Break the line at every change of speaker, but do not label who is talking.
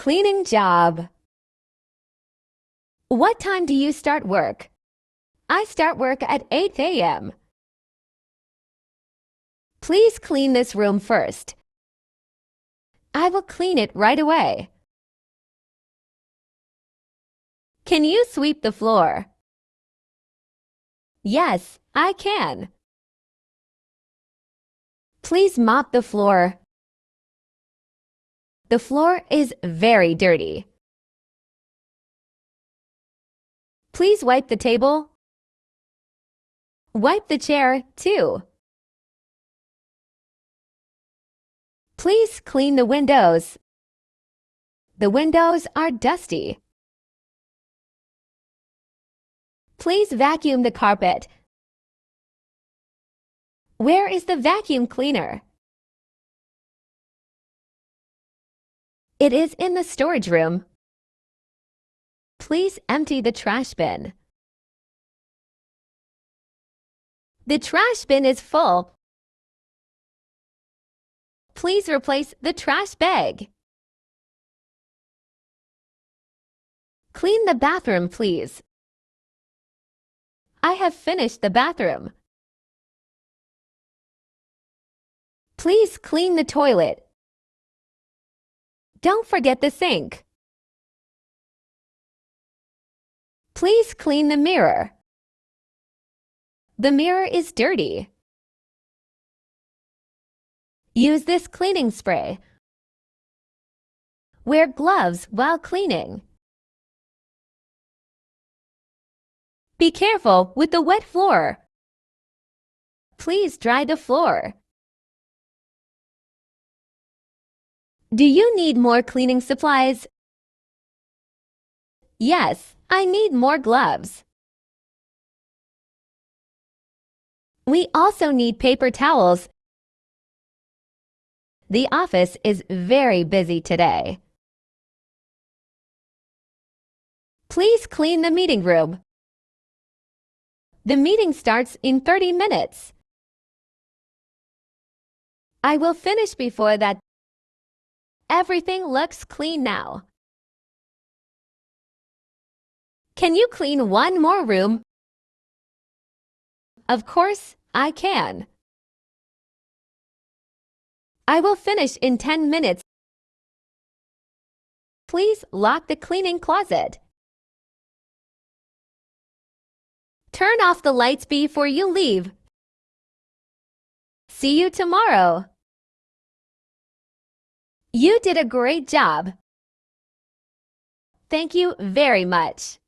Cleaning job. What time do you start work? I start work at 8 a.m. Please clean this room first. I will clean it right away. Can you sweep the floor? Yes, I can. Please mop the floor. The floor is very dirty. Please wipe the table. Wipe the chair, too. Please clean the windows. The windows are dusty. Please vacuum the carpet. Where is the vacuum cleaner? It is in the storage room. Please empty the trash bin. The trash bin is full. Please replace the trash bag. Clean the bathroom, please. I have finished the bathroom. Please clean the toilet. Don't forget the sink. Please clean the mirror. The mirror is dirty. Use this cleaning spray. Wear gloves while cleaning. Be careful with the wet floor. Please dry the floor. Do you need more cleaning supplies? Yes, I need more gloves. We also need paper towels. The office is very busy today. Please clean the meeting room. The meeting starts in 30 minutes. I will finish before that. Everything looks clean now. Can you clean one more room? Of course, I can. I will finish in 10 minutes. Please lock the cleaning closet. Turn off the lights before you leave. See you tomorrow. You did a great job. Thank you very much.